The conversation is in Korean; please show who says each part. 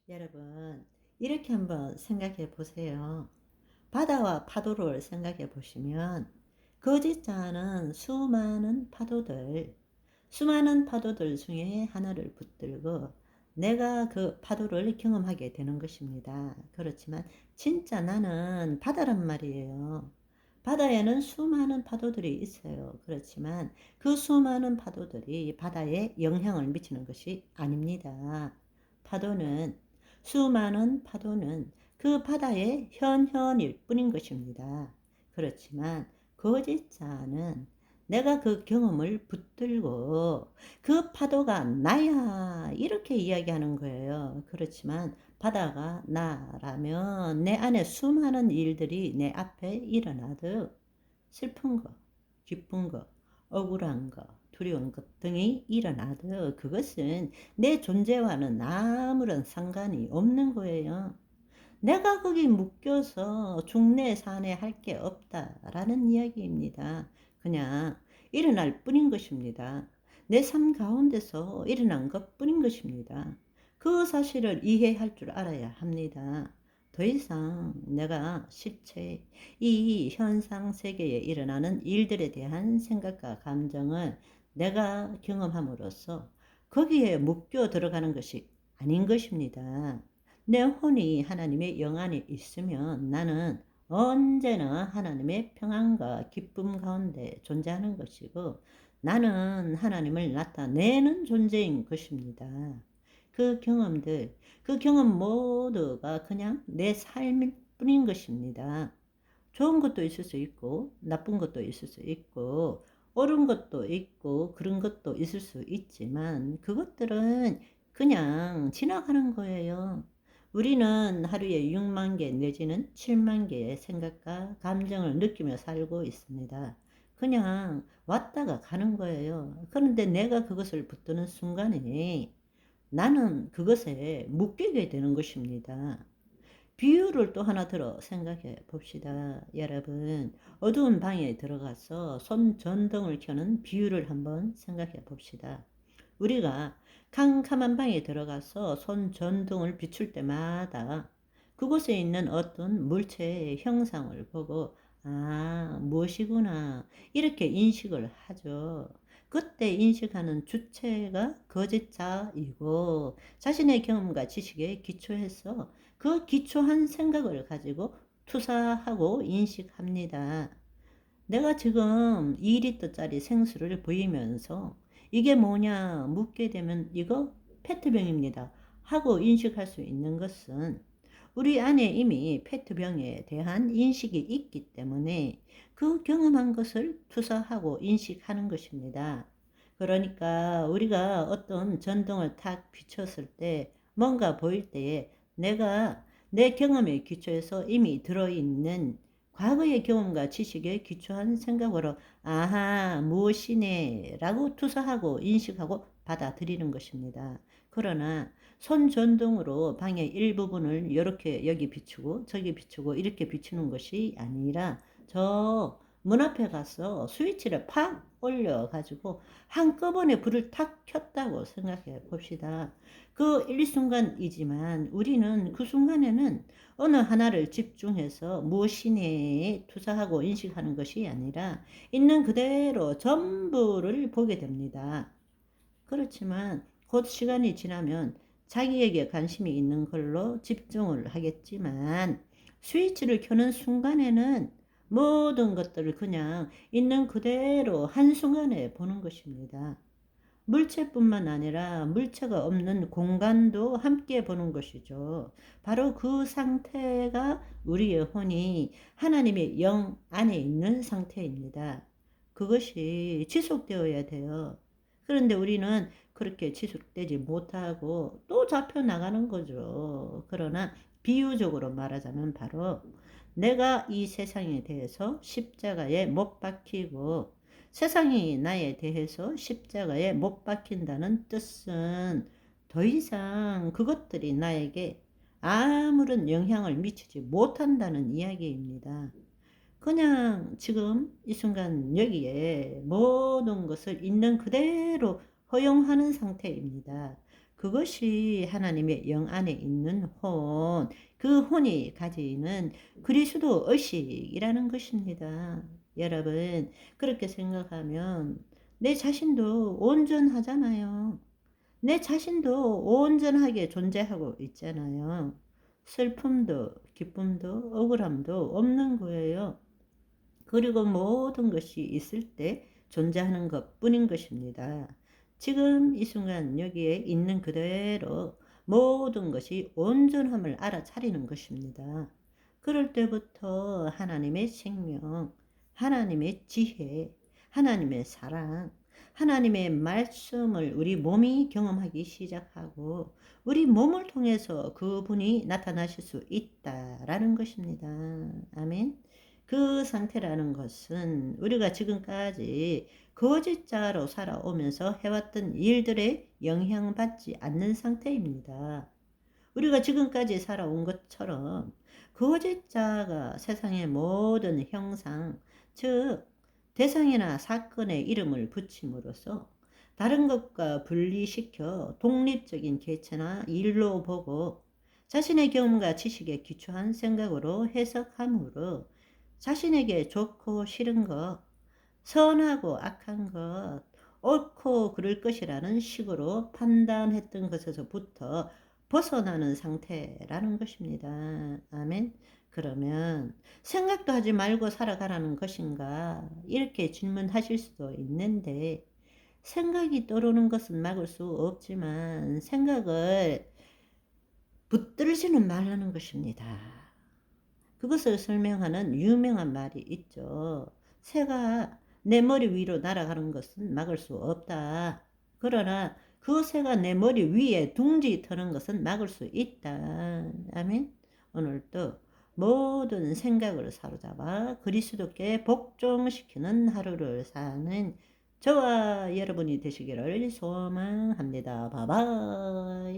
Speaker 1: 여러분, 이렇게 한번 생각해 보세요. 바다와 파도를 생각해 보시면 거짓자는 수많은 파도들 중에 하나를 붙들고 내가 그 파도를 경험하게 되는 것입니다. 그렇지만 진짜 나는 바다란 말이에요. 바다에는 수많은 파도들이 있어요. 그렇지만 그 수많은 파도들이 바다에 영향을 미치는 것이 아닙니다. 파도는 수많은 파도는 그 바다의 현현일 뿐인 것입니다. 그렇지만 거짓자는 내가 그 경험을 붙들고 그 파도가 나야 이렇게 이야기하는 거예요. 그렇지만 바다가 나라면 내 안에 수많은 일들이 내 앞에 일어나도 슬픈 거, 기쁜 거, 억울한 거, 두려운 것 등이 일어나도 그것은 내 존재와는 아무런 상관이 없는 거예요. 내가 거기 묶여서 중내 산에 할 게 없다라는 이야기입니다. 그냥 일어날 뿐인 것입니다. 내 삶 가운데서 일어난 것 뿐인 것입니다. 그 사실을 이해할 줄 알아야 합니다. 더 이상 내가 실체, 이 현상 세계에 일어나는 일들에 대한 생각과 감정을 내가 경험함으로써 거기에 묶여 들어가는 것이 아닌 것입니다. 내 혼이 하나님의 영 안에 있으면 나는 언제나 하나님의 평안과 기쁨 가운데 존재하는 것이고 나는 하나님을 나타내는 존재인 것입니다. 그 경험 모두가 그냥 내 삶일 뿐인 것입니다. 좋은 것도 있을 수 있고 나쁜 것도 있을 수 있고 옳은 것도 있고 그런 것도 있을 수 있지만 그것들은 그냥 지나가는 거예요. 우리는 하루에 6만 개 내지는 7만 개의 생각과 감정을 느끼며 살고 있습니다. 그냥 왔다가 가는 거예요. 그런데 내가 그것을 붙드는 순간에 나는 그것에 묶이게 되는 것입니다. 비유를 또 하나 들어 생각해 봅시다. 여러분, 어두운 방에 들어가서 손전등을 켜는 비유를 한번 생각해 봅시다. 우리가 캄캄한 방에 들어가서 손전등을 비출 때마다 그곳에 있는 어떤 물체의 형상을 보고 아, 무엇이구나 이렇게 인식을 하죠. 그때 인식하는 주체가 거짓자이고 자신의 경험과 지식에 기초해서 그 기초한 생각을 가지고 투사하고 인식합니다. 내가 지금 2리터짜리 생수를 보이면서 이게 뭐냐 묻게 되면 이거 페트병입니다 하고 인식할 수 있는 것은 우리 안에 이미 페트병에 대한 인식이 있기 때문에 그 경험한 것을 투사하고 인식하는 것입니다. 그러니까 우리가 어떤 전등을 탁 비췄을 때 뭔가 보일 때에 내가 내 경험에 기초해서 이미 들어있는 과거의 경험과 지식에 기초한 생각으로 아하 무엇이네 라고 투사하고 인식하고 받아들이는 것입니다. 그러나 손전등으로 방의 일부분을 이렇게 여기 비추고 저기 비추고 이렇게 비추는 것이 아니라 저 문 앞에 가서 스위치를 팍 올려 가지고 한꺼번에 불을 탁 켰다고 생각해 봅시다. 그 일순간이지만 우리는 그 순간에는 어느 하나를 집중해서 무엇이네에 투사하고 인식하는 것이 아니라 있는 그대로 전부를 보게 됩니다. 그렇지만 곧 시간이 지나면 자기에게 관심이 있는 걸로 집중을 하겠지만 스위치를 켜는 순간에는 모든 것들을 그냥 있는 그대로 한순간에 보는 것입니다. 물체뿐만 아니라 물체가 없는 공간도 함께 보는 것이죠. 바로 그 상태가 우리의 혼이 하나님의 영 안에 있는 상태입니다. 그것이 지속되어야 돼요. 그런데 우리는 그렇게 지속되지 못하고 또 잡혀 나가는 거죠. 그러나 비유적으로 말하자면 바로 내가 이 세상에 대해서 십자가에 못 박히고 세상이 나에 대해서 십자가에 못 박힌다는 뜻은 더 이상 그것들이 나에게 아무런 영향을 미치지 못한다는 이야기입니다. 그냥 지금 이 순간 여기에 모든 것을 있는 그대로 허용하는 상태입니다. 그것이 하나님의 영 안에 있는 혼, 그 혼이 가지는 그리스도 의식이라는 것입니다. 여러분, 그렇게 생각하면 내 자신도 온전하잖아요. 내 자신도 온전하게 존재하고 있잖아요. 슬픔도 기쁨도 억울함도 없는 거예요. 그리고 모든 것이 있을 때 존재하는 것 뿐인 것입니다. 지금 이 순간 여기에 있는 그대로 모든 것이 온전함을 알아차리는 것입니다. 그럴 때부터 하나님의 생명, 하나님의 지혜, 하나님의 사랑, 하나님의 말씀을 우리 몸이 경험하기 시작하고 우리 몸을 통해서 그분이 나타나실 수 있다라는 것입니다. 아멘. 그 상태라는 것은 우리가 지금까지 거짓자로 살아오면서 해왔던 일들에 영향받지 않는 상태입니다. 우리가 지금까지 살아온 것처럼 거짓자가 세상의 모든 형상, 즉 대상이나 사건의 이름을 붙임으로써 다른 것과 분리시켜 독립적인 개체나 일로 보고 자신의 경험과 지식에 기초한 생각으로 해석함으로 자신에게 좋고 싫은 것, 선하고 악한 것, 옳고 그럴 것이라는 식으로 판단했던 것에서부터 벗어나는 상태라는 것입니다. 아멘. 그러면 생각도 하지 말고 살아가라는 것인가? 이렇게 질문하실 수도 있는데, 생각이 떠오르는 것은 막을 수 없지만 생각을 붙들지는 말라는 것입니다. 그것을 설명하는 유명한 말이 있죠. 새가 내 머리 위로 날아가는 것은 막을 수 없다. 그러나 그 새가 내 머리 위에 둥지 터는 것은 막을 수 있다. 아멘. 오늘도 모든 생각을 사로잡아 그리스도께 복종시키는 하루를 사는 저와 여러분이 되시기를 소망합니다. 바이바이.